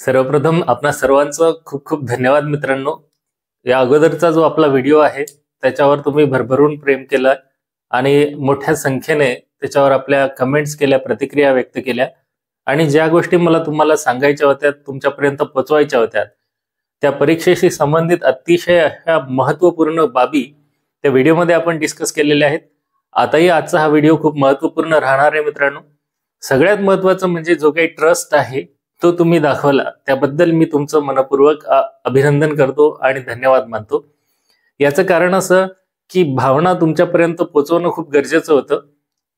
सर्वप्रथम आपणा सर्वांचं खूप खूप धन्यवाद मित्रांनो। या अगोदरचा जो आपला व्हिडिओ आहे त्याच्यावर तुम्ही भरभरून प्रेम केलं आणि मोठ्या संख्येने त्याच्यावर आपल्या कमेंट्स केल्या, प्रतिक्रिया व्यक्त केल्या आणि ज्या गोष्टी मला तुम्हाला सांगायच्या होत्या, तुमच्यापर्यंत पोहोचवायच्या होत्या, त्या परीक्षेशी संबंधित अतिशय अशा महत्त्वपूर्ण बाबी त्या व्हिडिओमध्ये आपण डिस्कस केलेल्या आहेत। आताही आजचा हा व्हिडिओ खूप महत्त्वपूर्ण राहणार आहे मित्रांनो। सगळ्यात महत्त्वाचं म्हणजे जो काही ट्रस्ट आहे तो तुम्ही दाखवला, त्याबद्दल मी तुमचं मनपूर्वक अभिनंदन करतो आणि धन्यवाद मानतो। याचं कारण असं की भावना तुमच्यापर्यंत पोहोचवणं खूप गरजेचं होतं।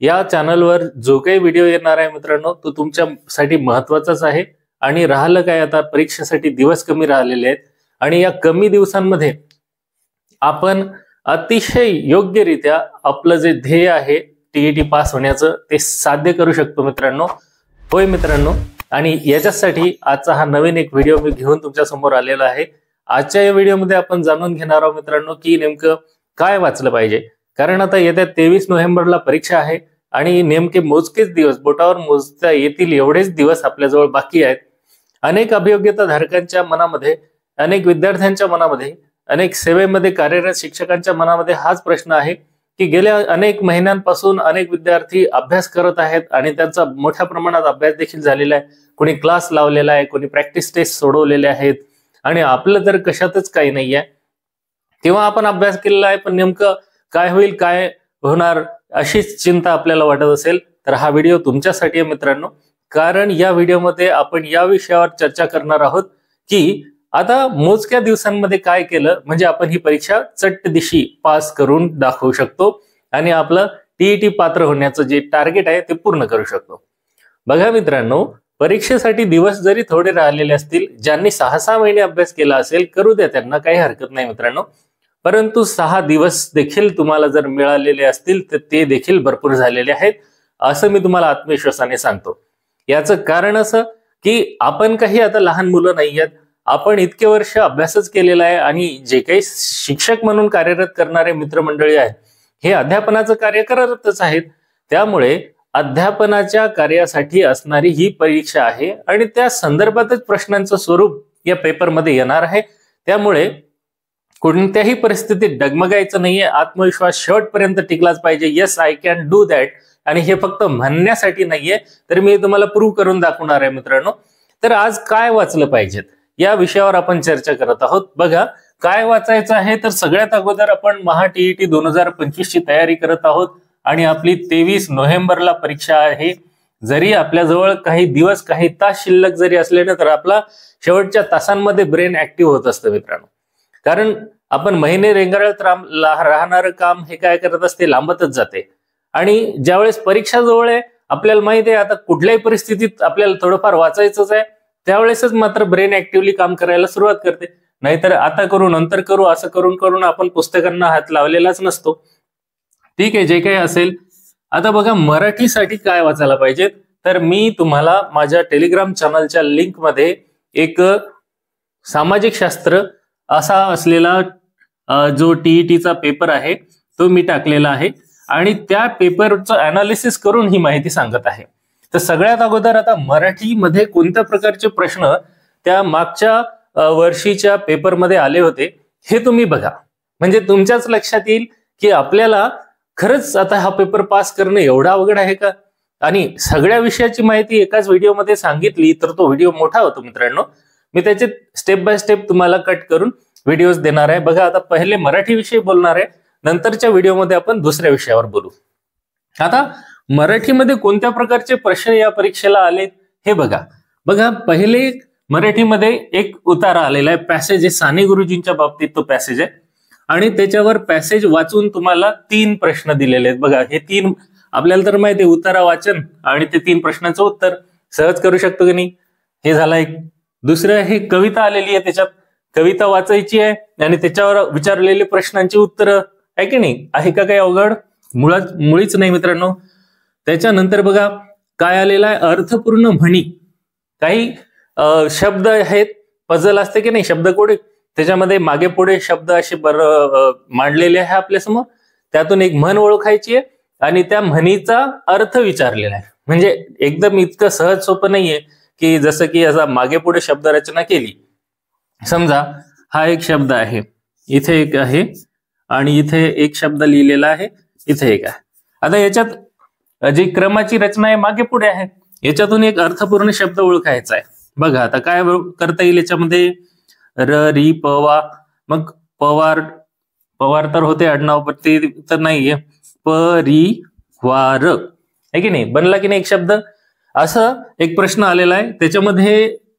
या चॅनलवर जो काही व्हिडिओ येणार आहे मित्रांनो, तो तुमच्यासाठी महत्त्वाचाच आहे। आणि राहिलं काय, आता परीक्षेसाठी दिवस कमी राहिलेले आहेत आणि या कमी दिवसांमध्ये आपण अतिशय योग्यरित्या आपलं जे ध्येय आहे टीईटी पास होण्याचं ते साध्य करू शकतो मित्रांनो। होय मित्रांनो, आणि याच्यासाठी आजचा हा नवीन एक व्हिडिओ मी घेऊन तुमच्या समोर आलेला आहे। आजच्या या व्हिडिओमध्ये आपण जाणून घेणार आहोत मित्रांनो की नेमकं काय वाचलं पाहिजे। कारण आता येत्या 23 नोव्हेंबरला परीक्षा आहे आणि नेमके मोजकेच दिवस, बोटावर मोजता येतील एवढेच दिवस आपल्याजवळ बाकी आहेत। अनेक अभियोग्यता धारकांच्या मनामध्ये, अनेक विद्यार्थ्यांच्या मनामध्ये, अनेक सेवेमध्ये कार्यरत शिक्षकांच्या मनामध्ये हाच प्रश्न आहे की गेल्या अनेक महिन्यांपासून अनेक विद्यार्थी अभ्यास करत आहेत आणि त्यांचा मोठ्या प्रमाणात अभ्यास देखील झालेला आहे। कोणी क्लास लावलेला आहे, कोणी प्रॅक्टिस टेस्ट सोडवलेले आहेत आणि आपलं तर कशातच काही नाहीये। तेव्हा आपण अभ्यास केलेला आहे, पण नेमकं काय होईल, काय होणार अशीच चिंता आपल्याला वाटत असेल तर हा व्हिडिओ तुमच्यासाठी आहे मित्रांनो। कारण या व्हिडिओमध्ये आपण या विषयावर चर्चा करणार आहोत की आता मोजक्या दिवसांमध्ये काय केलं म्हणजे आपण ही परीक्षा चटदिशी पास करून दाखवू शकतो आणि आपलं टीईटी पात्र होण्याचं जे टार्गेट आहे ते पूर्ण करू शकतो। बघा मित्रांनो, परीक्षेसाठी दिवस जरी थोडे राहिलेले असतील, ज्यांनी 6-6 महिने अभ्यास केला असेल करू द्या, त्यांना काही हरकत नाही मित्रांनो। परंतु 6 दिवस देखील तुम्हाला जर मिळालेले असतील तर ते देखील भरपूर झालेले आहेत, असं मी तुम्हाला आत्मविश्वासाने सांगतो। याचं कारण असं की आपण काही आता लहान मुलं नाही आहेत, आपण इतके वर्ष अभ्यासच केलेला आहे आणि जे काही शिक्षक म्हणून कार्यरत करणारे मित्रमंडळी आहेत हे अध्यापनाचं कार्य करतच आहेत। त्यामुळे अध्यापनाच्या कार्यासाठी असणारी ही परीक्षा आहे आणि त्या संदर्भातच प्रश्नांचं स्वरूप या पेपरमध्ये येणार आहे। त्यामुळे कोणत्याही परिस्थितीत डगमगायचं नाहीये, आत्मविश्वास शेवटपर्यंत टिकलाच पाहिजे। Yes, I can do that. आणि हे फक्त म्हणण्यासाठी नाहीये, तर मी तुम्हाला प्रूव्ह करून दाखवणार आहे मित्रांनो। तर आज काय वाचलं पाहिजे या विषयावर आपण चर्चा करत आहोत। बघा, काय वाचायचं आहे तर सगळ्यात अगोदर आपण महा टीईटी 2025 ची तयारी करत आहोत आणि आपली 23 नोव्हेंबरला परीक्षा आहे। जरी आपल्याजवळ काही दिवस, काही तास शिल्लक जरी असले ना, तर आपला शेवटच्या तासांमध्ये ब्रेन ऍक्टिव्ह होत असतं मित्रांनो। कारण आपण महिने रेंगाळत राहणारं काम हे काय करत असते, लांबतच जाते। आणि ज्यावेळेस परीक्षा जवळ आहे, आपल्याला माहिती आहे आता कुठल्याही परिस्थितीत आपल्याला थोडंफार वाचायचंच आहे, त्यावेळेसच मात्र ब्रेन ऍक्टिव्हली काम करायला सुरुवात करते। नाहीतर आता करू नंतर करू असं करून करून आपण पुस्तकांना हात लावलेलाच नसतो। ठीक आहे, जे काही असेल। आता बघा, मराठीसाठी काय वाचायला पाहिजे तर मी तुम्हाला माझ्या टेलिग्राम चॅनलच्या लिंक मध्ये एक सामाजिक शास्त्र असा असलेला जो टीईटीचा पेपर आहे तो मी टाकलेला आहे आणि त्या पेपरचं अनालिसिस करून ही माहिती सांगत आहे। तर सगळ्यात अगोदर आता मराठीमध्ये कोणत्या प्रकारचे प्रश्न त्या मागच्या वर्षीच्या पेपरमध्ये आले होते हे तुम्ही बघा, म्हणजे तुमच्याच लक्षात येईल की आपल्याला खरंच आता हा पेपर पास करणं एवढा अवघड आहे का। आणि सगळ्या विषयाची माहिती एकाच व्हिडिओमध्ये सांगितली तर तो व्हिडिओ मोठा होतो मित्रांनो। मी त्याचे स्टेप बाय स्टेप तुम्हाला कट करून व्हिडिओज देणार आहे। बघा, आता पहिले मराठी विषयी बोलणार आहे, नंतरच्या व्हिडिओमध्ये आपण दुसऱ्या विषयावर बोलू। आता मराठीमध्ये कोणत्या प्रकारचे प्रश्न या परीक्षेला आले हे बघा। बघा, पहिले मराठीमध्ये एक उतारा आलेला आहे, पॅसेज आहे, साने गुरुजींच्या बाबतीत तो पॅसेज आहे आणि त्याच्यावर पॅसेज वाचून तुम्हाला 3 प्रश्न दिलेले आहेत। बघा, हे 3 आपल्याला तर माहिती आहे, उतारा वाचन आणि ते 3 प्रश्नांचं उत्तर सहज करू शकतो की नाही, हे झालं एक। दुसरं हे कविता आलेली आहे, त्याच्यात कविता वाचायची आहे आणि त्याच्यावर विचारलेले प्रश्नांची उत्तरं आहे की नाही, आहे का काही अवघड? मुळीच नाही मित्रांनो। त्याच्यानंतर बघा काय आलेलं आहे, अर्थपूर्ण म्हणी। काही शब्द आहेत, पझल असते की नाही, शब्दकोडी, त्याच्यामध्ये मागे पुढे शब्द असे मांडलेले आहे आपल्यासमोर, त्यातून एक म्हण ओळखायची आहे आणि त्या म्हणीचा अर्थ विचारलेला आहे। म्हणजे एकदम इतकं सहज सोपं नाहीये की जसं की असा मागे पुढे शब्द रचना केली. समजा हा एक शब्द आहे, इथे एक आहे आणि इथे एक शब्द लिहिलेला आहे, इथे एक आहे. आता याच्यात जी क्रमाची रचना आहे मागे पुढे आहे, याच्यातून एक अर्थपूर्ण शब्द ओळखायचा आहे. बघा आता काय करता येईल याच्यामध्ये, र री पवा, मग पवार, पवार तर होते आडनाव, पण ते तर नाहीये, परिवार आहे की नाही, बनला की नाही एक शब्द. असं एक प्रश्न आलेला आहे,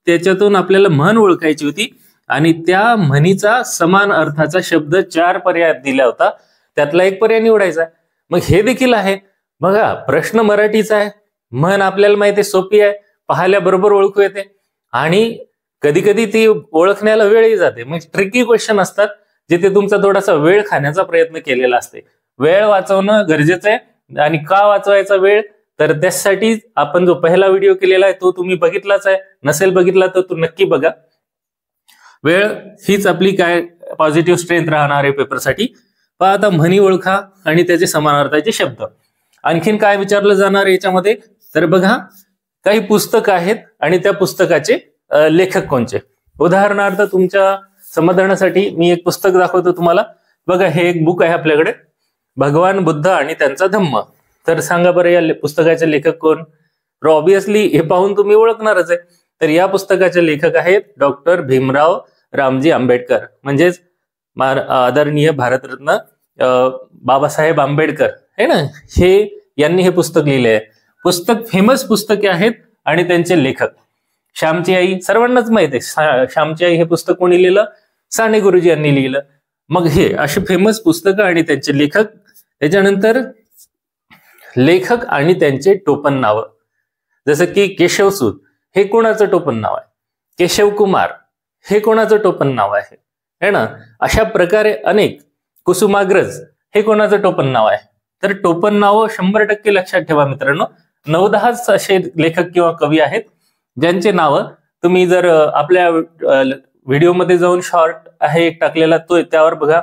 त्याच्यातून आपल्याला म्हण ओळखायची होती आणि त्या म्हणीचा समान अर्थाचा शब्द 4 पर्यायात दिला होता, त्यातला एक पर्याय निवडायचा. मग हे देखील आहे. बघा प्रश्न मराठीचा आहे, म्हण आपल्याला माहिती आहे, सोपी आहे, पाहायला बरोबर ओळखू येते आणि कधी कधी ती ओळखण्याला वेळही जाते. मग ट्रिकी क्वेश्चन असतात जिथे तुमचा थोडासा वेळ खाण्याचा प्रयत्न केलेला असते. वेळ वाचवणं गरजेचं आहे. आणि का वाचवायचा वेळ, तर त्यासाठी आपण जो पहिला व्हिडिओ केलेला आहे तो तुम्ही बघितलाच आहे, नसेल बघितला तर तो नक्की बघा. वेळ हीच आपली काय पॉझिटिव्ह स्ट्रेंथ राहणार आहे पेपरसाठी. पहा आता म्हणी ओळखा आणि त्याचे समानार्थाचे शब्द. आणखीन काय विचारलं जाणार याच्यामध्ये, तर बघा काही पुस्तक आहेत आणि त्या पुस्तकाचे लेखक कोणचे. उदाहरणार्थ तुमच्या समाधानासाठी मी एक पुस्तक दाखवतो तुम्हाला. बघा हे एक बुक आहे आपल्याकडे, भगवान बुद्ध आणि त्यांचा धम्म. तर सांगा बरं या पुस्तकाचे लेखक कोण. ऑब्विसली हे पाहून तुम्ही ओळखणारच आहे. तर या पुस्तकाचे लेखक आहेत डॉक्टर भीमराव रामजी आंबेडकर, म्हणजेच आदरणीय भारतरत्न बाबासाहेब आंबेडकर आहे ना, यांनी हे पुस्तक लिहिले आहे. पुस्तक फेमस पुस्तके आहेत आणि त्यांचे लेखक. श्यामची आई सर्वांनाच माहिती आहे, श्यामची आई हे पुस्तक कोणी लिहिलं, साने गुरुजी यांनी लिहिलं. मग हे असे फेमस पुस्तकं आणि त्यांचे लेखक. त्याच्यानंतर लेखक आणि त्यांचे टोपण नाव, जसं की केशवसूत हे कोणाचं टोपण नाव आहे, केशव कुमार हे कोणाचं टोपण नाव आहे ना. अशा प्रकारे अनेक, कुसुमाग्रज हे कोणाचं टोपण नाव आहे. तर टोपण नाव 100% लक्षात ठेवा मित्रांनो. 9-10 असे लेखक किंवा कवी आहेत ज्यांचे नाव तुम्ही जर आपल्या व्हिडिओमध्ये जाऊन शॉर्ट आहे एक टाकलेला तो, त्यावर बघा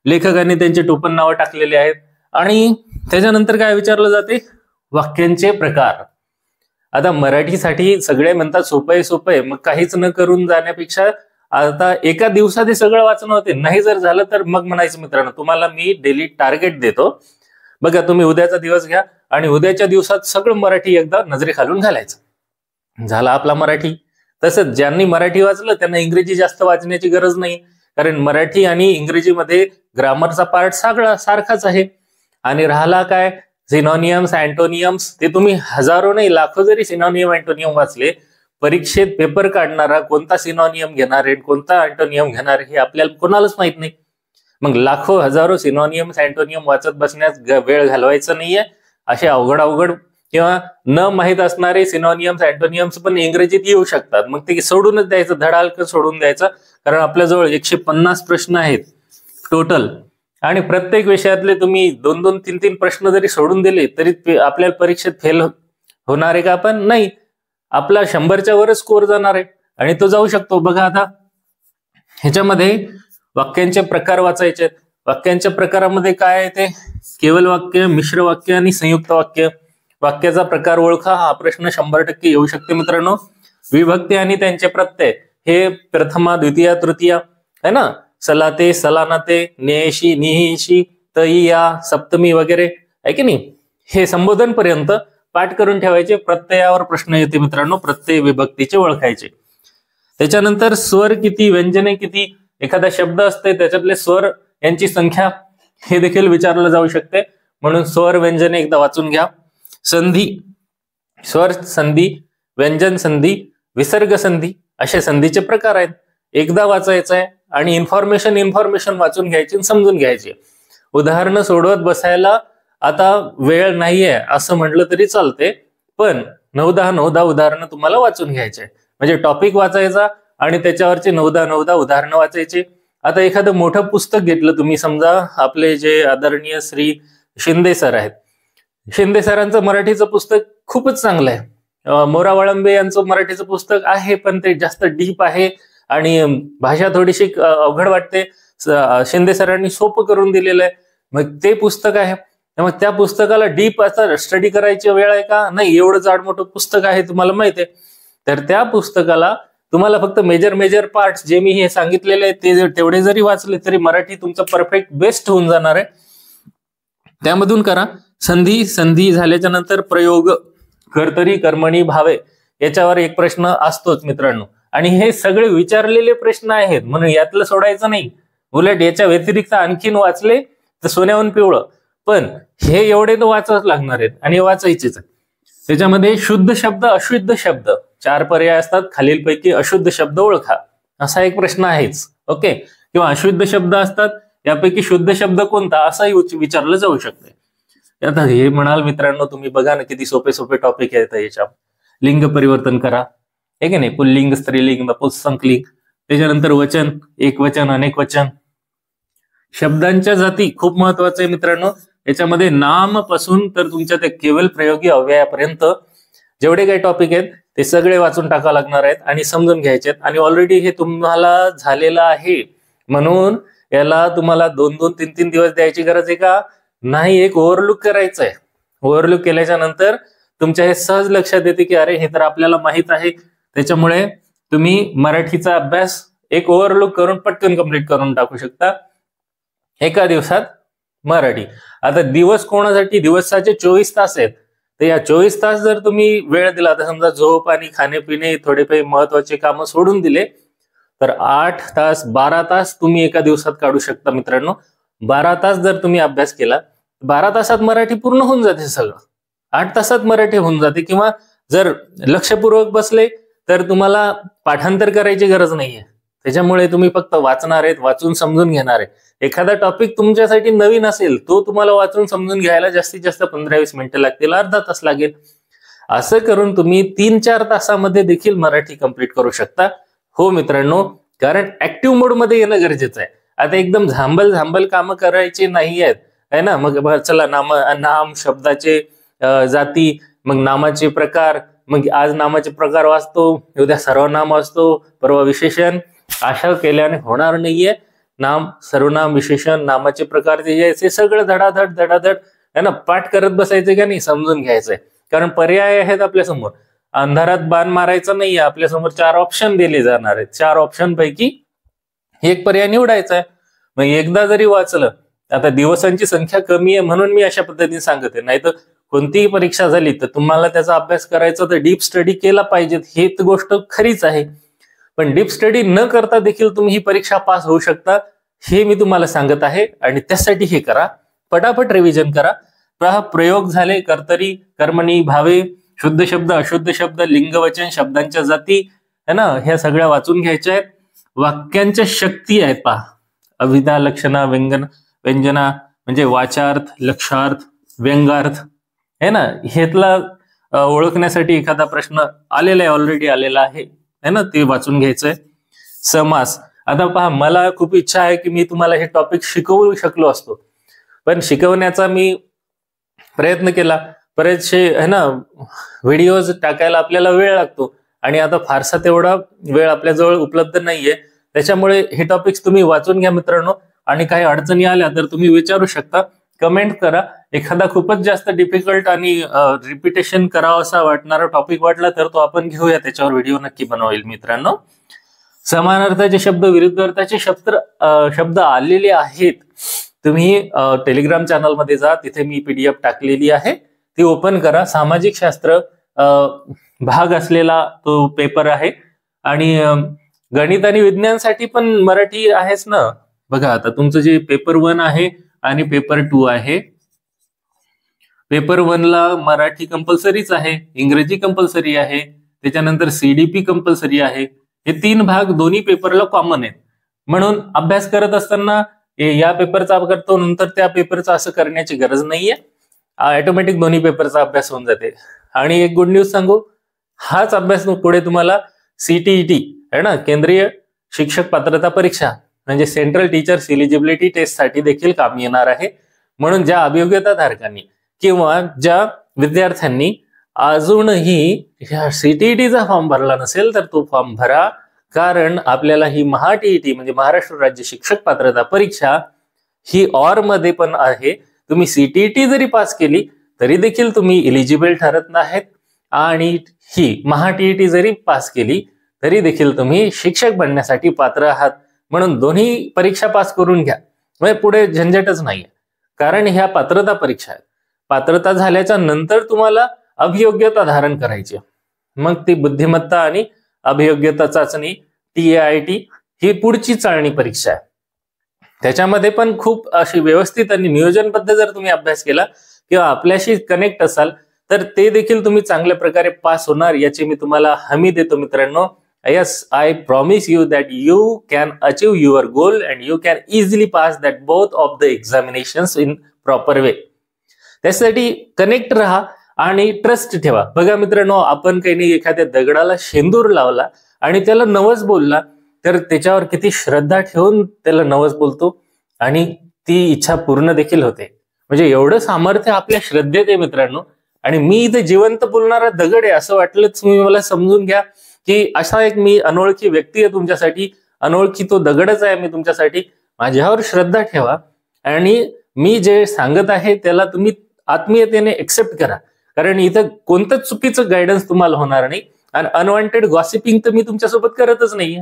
लेखकांनी त्यांचे टोपण नाव टाकलेले आहेत. आणि त्याच्यानंतर काय विचारलं जाते, वाक्यांचे प्रकार. आता मराठीसाठी सगळे म्हणतात सोपं आहे, मग काहीच न करून जाण्यापेक्षा आता एका दिवसात हे सगळं वाचणं होते. नाही जर झालं तर मग म्हणायचं मित्रांनो तुम्हाला मी डेली टार्गेट देतो. बघा तुम्ही उद्याचा दिवस घ्या आणि उद्याच्या दिवसात सगळं मराठी एकदा नजरेखालून घालायचं. झाला आपला मराठी. तसंच ज्यांनी मराठी वाचलं त्यांना इंग्रजी जास्त वाचण्याची गरज नाही, कारण मराठी आणि इंग्रजीमध्ये ग्रामरचा पार्ट सगळा सारखाच आहे. आणि राहिला काय सिनोनियम्स, अँटोनियम्स, ते तुम्ही हजारो नाही लाखो जरी सिनोनियम अँटोनियम वाचले, परीक्षेत पेपर काढणारा कोणता सिनोनियम घेणार आहे कोणता अँटोनियम घेणार हे आपल्याला कोणालाच माहित नाही. मग लाखो हजारो सिनोनियम्स अँटोनियम वाचत बसण्यास वेळ घालवायचा नाहीये. असे अवघड किंवा न माहीत असणारे सिनोनियम्स अँटोनियम्स पण इंग्रजीत येऊ शकतात. मग ते सोडूनच द्यायचं, धडाल्क सोडून द्यायचं, कारण आपल्याजवळ 150 प्रश्न आहेत टोटल. आणि प्रत्येक विषयातले तुम्ही 2-2, 3-3 प्रश्न जरी सोडून दिले तरी आपल्या परीक्षेत फेल होणार आहे का आपण? नाही. आपला 100च्या वरच स्कोर जाणार आहे आणि तो जाऊ शकतो. बघा आता ह्याच्यामध्ये वाक्यांचे प्रकार वाचायचे. वाक्यांच्या प्रकारामध्ये काय आहे ते, केवल वाक्य, मिश्र वाक्य आणि संयुक्त वाक्य. वाक्याचा प्रकार ओळखा, हा प्रश्न 100% येऊ शकते मित्रांनो. विभक्ती आणि त्यांचे प्रत्यय, हे प्रथमा, द्वितीया, तृतीया है ना, सलाते, सलानाते, नेयशी, निहिशी, तैया, सप्तमी वगैरे आहे की नाही. हे संबोधन पर्यंत पाठ करून ठेवायचे. प्रत्ययावर प्रश्न येते मित्रांनो, प्रत्यय विभक्तीचे ओळखायचे. त्याच्यानंतर स्वर किती, व्यंजने किती, एखादा शब्द असते त्याच्यातले स्वर यांची संख्या हे देखील विचारलं जाऊ शकते. म्हणून स्वर व्यंजने एकदा वाचून घ्या. संधी, स्वर संधी, व्यंजन संधी, विसर्ग संधी असे संधीचे प्रकार आहेत. एकदा वाचायचं आहे आणि इन्फॉर्मेशन वाचून घ्यायची, समजून घ्यायची. उदाहरणं सोडवत बसायला आता वेळ नाहीये असं म्हटलं तरी चालते, पण 9-10 उदाहरणं तुम्हाला वाचून घ्यायचे. म्हणजे टॉपिक वाचायचा आणि त्याच्यावरचे 9-10 उदाहरणं वाचायची. आता एखादं मोठं पुस्तक घेतलं तुम्ही, समजा आपले जे आदरणीय श्री शिंदे सर आहेत, शिंदे सरांचं मराठीचं पुस्तक खूपच चांगलं आहे. मोरा वाळंबे यांचं मराठीचं पुस्तक आहे, पण ते जास्त डीप आहे आणि भाषा थोडीशी अवघड वाटते. शिंदे सरांनी सोपं करून दिलेलं आहे. मग ते पुस्तक आहे, मग त्या पुस्तकाला डीप असं स्टडी करायची वेळ आहे का? नाही. एवढं जाड मोठं पुस्तक आहे, तुम्हाला माहिती आहे. तर त्या पुस्तकाला तुम्हाला फक्त मेजर पार्ट्स जे मी हे सांगितलेले आहेत ते तेवढे जरी वाचले तरी मराठी तुमचं परफेक्ट बेस्ट होऊन जाणार आहे. त्यामधून करा. संधी झाल्याच्या नंतर प्रयोग, कर्तरी, कर्मणी, भावे याच्यावर एक प्रश्न असतोच मित्रांनो. आणि हे सगळे विचारलेले प्रश्न आहेत म्हणून यातलं सोडायचं नाही. उलट याच्या व्यतिरिक्त आणखीन वाचले तर सोन्याहून पिवळं. पण हे एवढे तर वाचावंच लागणार आहेत आणि वाचायचेच. त्याच्यामध्ये शुद्ध शब्द, अशुद्ध शब्द 4 पर्याय असतात. खालीलपैकी अशुद्ध शब्द ओळखा असा एक प्रश्न आहेच. ओके. किंवा अशुद्ध शब्द असतात, यापैकी शुद्ध शब्द कोणता असाही विचारलं जाऊ शकते. आता हे म्हणाल मित्रांनो तुम्ही बघा ना किती सोपे टॉपिक आहेत याच्या. लिंग परिवर्तन करा, हे की नाही. पुल्लिंग, स्त्रीलिंग, नपुंसकलिंग. त्याच्यानंतर वचन, एक वचन, अनेक वचन. शब्दांच्या जाती खूप महत्वाचं आहे मित्रांनो. याच्यामध्ये नाम पासून तर तुमच्या त्या केवल प्रयोगी अव्ययापर्यंत जेवढे काही टॉपिक आहेत ते सगळे वाचून टाकावं लागणार आहेत आणि समजून घ्यायचे आहेत. आणि ऑलरेडी हे तुम्हाला झालेलं आहे म्हणून याला तुम्हाला 2-2, 3-3 दिवस द्यायची गरज आहे का नाही. एक ओव्हरलुक करायचं आहे. ओव्हरलुक केल्याच्या नंतर तुमच्या हे सहज लक्षात येते की अरे हे तर आपल्याला माहित आहे. त्याच्यामुळे तुम्ही मराठीचा अभ्यास एक ओव्हरलुक करून पटकन कंप्लीट करून टाकू शकता एका दिवसात मराठी. आता दिवस कोणासाठी, दिवसाचे 24 तास आहेत. तर या 24 तास जर तुम्ही वेळ दिला तर समजा झोप आणि खाणेपिणे थोडेफार महत्वाचे कामं सोडून दिले तर 8 तास 12 तास तुम्ही एका दिवसात काढू शकता मित्रांनो. 12 तास जर तुम्ही अभ्यास केला 12 तासात मराठी पूर्ण होऊन जाते सगळं. 8 तासात मराठी होऊन जाते. किंवा जर लक्षपूर्वक बसले तर तुम्हाला पाठांतर करायची गरज नाहीये. त्याच्यामुळे तुम्ही फक्त वाचणार आहेत, वाचून समजून घेणार आहे. एखादा टॉपिक तुमच्यासाठी नवीन असेल तो तुम्हाला वाचून समजून घ्यायला जास्तीत जास्त 15-20 मिनिटं लागतील, अर्धा तास लागेल. असं करून तुम्ही 3-4 तासामध्ये देखील मराठी कंप्लीट करू शकता. हो मित्रांनो, कारण ऍक्टिव्ह मोड मध्ये येणं गरजेचं आहे. आता एकदम झांबल कामं करायची नाही आहेत है ना. मग चला नाम शब्दाचे जाती, मग नामाचे प्रकार, मग आज नामाचे प्रकार वाचतो, उद्या सर्वनाम वाचतो, परवा विशेषण. अशा केल्याने होणार नाहीये. नाम, सर्वनाम, विशेषण, नामाचे प्रकार जे सगळं धडाधड है ना पाठ करत बसायचं का नाही, समजून घ्यायचंय. कारण पर्याय आहेत आपल्यासमोर. अंधारात बाण मारायचा नाहीये. आपल्यासमोर 4 ऑप्शन दिले जाणार आहेत. 4 ऑप्शन पैकी एक पर्याय निवडायचा आहे. मग एकदा जरी वाचलं, आता दिवसांची संख्या कमी आहे म्हणून मी अशा पद्धतीने सांगते. नाही तर कोणतीही परीक्षा झाली तर तुम्हाला त्याचा अभ्यास करायचा तर डीप स्टडी केला पाहिजे, ही गोष्ट खरीच आहे. पण डीप स्टडी न करता देखील तुम्ही ही परीक्षा पास होऊ शकता हे मी तुम्हाला सांगत आहे. आणि त्यासाठी हे करा, पटापट रिव्हिजन करा. प्रयोग झाले, कर्तरी, कर्मणी, भावे, शुद्ध शब्द, अशुद्ध शब्द, लिंग, वचन, शब्दांच्या जाती है ना, ह्या सगळ्या वाचून घ्यायच्या आहेत. वाक्यांच्या शक्ती आहेत पहा. अभिधा, लक्षणा, व्यंजना म्हणजे वाचार्थ, लक्षार्थ, व्यंगार्थ है ना. हेतला ओळखण्यासाठी एखादा प्रश्न आलेला आहे, ऑलरेडी आलेला आहे है ना, ते वाचून घ्यायचंय. समास. आता पहा, मला खूप इच्छा आहे की मी तुम्हाला हे टॉपिक शिकवू शकलो असतो, पण शिकवण्याचा मी प्रयत्न केला. बरेचसे है ना व्हिडिओज टाकायला आपल्याला वेळ लागतो आणि आता फारसा तेवढा वेळ आपल्याजवळ उपलब्ध नाहीये. त्याच्यामुळे हे टॉपिक्स तुम्ही वाचून घ्या मित्रांनो. आणि काही अडचणी आल्या तर तुम्ही विचारू शकता, कमेंट करा. एखादा खूपच जास्त डिफिकल्ट आणि रिपिटेशन करावा असा वाटणारा टॉपिक वाटला तर तो आपण घेऊया, त्याच्यावर व्हिडिओ नक्की बनवेल मित्रांनो. समानार्थाचे शब्द, विरुद्ध अर्थाचे शब्द आलेले आहेत. तुम्ही टेलिग्राम चॅनल मध्ये जा, तिथे मी PDF टाकलेली आहे, ती ओपन करा. सामाजिक शास्त्र भाग असलेला तो पेपर आहे. आणि गणित आणि विज्ञानसाठी पण मराठी आहेच ना. बघा आता तुमचं जे पेपर 1 आहे आणि पेपर 2 आहे. पेपर 1 ला मराठी कंपल्सरीच आहे, इंग्रजी कंपल्सरी आहे, त्याच्यानंतर CDP कंपल्सरी आहे. हे 3 भाग दोन्ही पेपरला कॉमन आहेत. म्हणून अभ्यास करत असताना या पेपरचा करतो नंतर त्या पेपरचा असं करण्याची गरज नाहीये. ऑटोमॅटिक दोन्ही पेपरचा अभ्यास होऊन जाते. आणि एक गुड न्यूज सांगू, हाच अभ्यास पुढे तुम्हाला CTET है ना, केंद्रीय शिक्षक पात्रता परीक्षा म्हणजे सेंट्रल टीचर्स एलिजिबिलिटी टेस्ट साठी देखील काम येणार आहे. म्हणून ज्या अभियोग्यता धारकांनी किंवा ज्या विद्यार्थ्यांनी अजूनही CTETचा फॉर्म भरला नसेल तर तो फॉर्म भरा. कारण आपल्याला ही TET म्हणजे महाराष्ट्र राज्य शिक्षक पात्रता परीक्षा ही OR मध्ये पण आहे. तुम्ही CTET जरी पास केली तरी देखील तुम्ही एलिजिबल ठरत नाहीत. आणि ही महा-TET जरी पास केली तरी देखील तुम्ही शिक्षक बनण्यासाठी पात्र आहात. म्हणून दोन्ही परीक्षा पास करून घ्या, म्हणजे पुढे झंझटच नाहीये. कारण ह्या पात्रता परीक्षा आहेत. पात्रता झाल्याच्या नंतर तुम्हाला अभियोग्यता धारण करायची. मग ती बुद्धिमत्ता आणि अभियोग्यता चाचणी TAIT ही पुढची चाळणी परीक्षा आहे. त्याच्यामध्ये पण खूप अशी व्यवस्थित आणि नियोजनबद्ध जर तुम्ही अभ्यास केला किंवा आपल्याशी कनेक्ट असाल तर ते देखील तुम्ही चांगल्या प्रकारे पास होणार याची मी तुम्हाला हमी देतो मित्रांनो. Yes, I promise you that you can achieve your goal and you can easily pass that both of the examinations in proper way. त्यासाठी कनेक्ट राहा आणि ट्रस्ट ठेवा. बघा मित्रांनो, आपण काही नाही एखाद्या दगडाला शेंदूर लावला आणि त्याला नवस बोलला तर त्याच्यावर किती श्रद्धा ठेवून त्याला नवस बोलतो आणि ती इच्छा पूर्ण देखील होते. म्हणजे एवढं सामर्थ्य आपल्या श्रद्धेत आहे मित्रांनो. आणि मी इथे जिवंत बोलणारा दगड आहे असं वाटलं तुम्ही मला समजून घ्या की असा एक मी अनोळखी व्यक्ती आहे तुमच्यासाठी, अनोळखी तो दगडच आहे मी तुमच्यासाठी. माझ्यावर श्रद्धा ठेवा आणि मी जे सांगत आहे त्याला तुम्ही आत्मीयतेने एक्सेप्ट करा. कारण इथं कोणतंच चुकीचं गायडन्स तुम्हाला होणार नाही आणि अनवॉन्टेड गॉसिपिंग तर मी तुमच्यासोबत करतच नाहीये.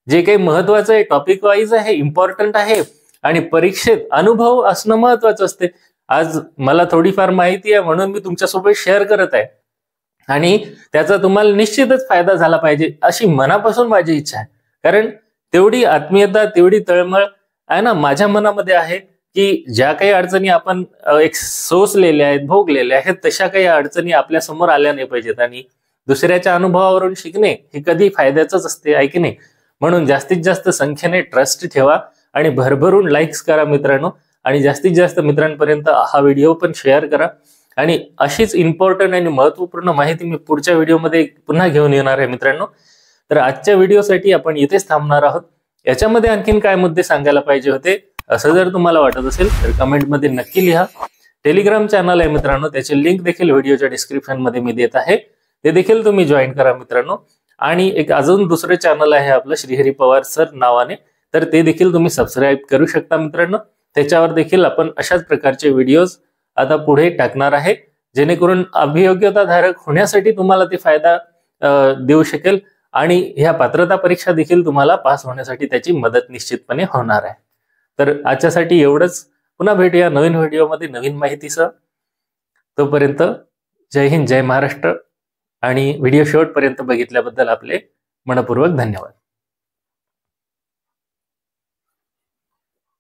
जे काही महत्वाचं आहे, टॉपिक वाईज आहे, इम्पॉर्टंट आहे आणि परीक्षेत अनुभव असणं महत्वाचं असते. आज मला थोडीफार माहिती आहे म्हणून मी तुमच्यासोबत शेअर करत आहे आणि त्याचा तुम्हाला निश्चितच फायदा झाला पाहिजे अशी मनापासून माझी इच्छा आहे. कारण तेवढी आत्मीयता, तेवढी तळमळ आहे ना माझ्या मनामध्ये आहे की ज्या काही अडचणी आपण एक सोसलेल्या आहेत, भोगलेल्या आहेत, तशा काही अडचणी आपल्या समोर आल्या नाही पाहिजेत. आणि दुसऱ्याच्या अनुभवावरून शिकणे हे कधी फायद्याचंच असते, आहे की नाही. म्हणून जास्तीत जास्त संख्येने ट्रस्ट ठेवा आणि भरभरून लाईक्स करा मित्रांनो. आणि जास्तीत जास्त मित्रांपर्यंत हा व्हिडिओ पण शेअर करा. आणि अशीच इम्पॉर्टंट आणि महत्वपूर्ण माहिती मी पुढच्या व्हिडिओमध्ये पुन्हा घेऊन येणार आहे मित्रांनो. तर आजच्या व्हिडिओसाठी आपण इथेच थांबणार आहोत. याच्यामध्ये आणखीन काय मुद्दे सांगायला पाहिजे होते असं जर तुम्हाला वाटत असेल तर कमेंटमध्ये नक्की लिहा. टेलिग्राम चॅनल आहे मित्रांनो, त्याची लिंक देखील व्हिडिओच्या डिस्क्रिप्शन मध्ये मी देत आहे, ते देखील तुम्ही जॉईन करा मित्रांनो. आणि एक अजून दुसरं चॅनल आहे आपलं श्रीहरी पवार सर नावाने, तर ते देखील तुम्ही सबस्क्राईब करू शकता मित्रांनो. त्याच्यावर देखील आपण अशाच प्रकारचे व्हिडिओज आता पुढे टाकणार आहे जेणेकरून अभियोग्यताधारक होण्यासाठी तुम्हाला ते फायदा देऊ शकेल आणि ह्या पात्रता परीक्षा देखील तुम्हाला पास होण्यासाठी त्याची मदत निश्चितपणे होणार आहे. तर आजच्यासाठी एवढंच. पुन्हा भेटूया नवीन व्हिडिओमध्ये नवीन माहितीसह. तोपर्यंत जय हिंद, जय महाराष्ट्र आणि व्हिडिओ शेवटपर्यंत बघितल्याबद्दल आपले मनपूर्वक धन्यवाद.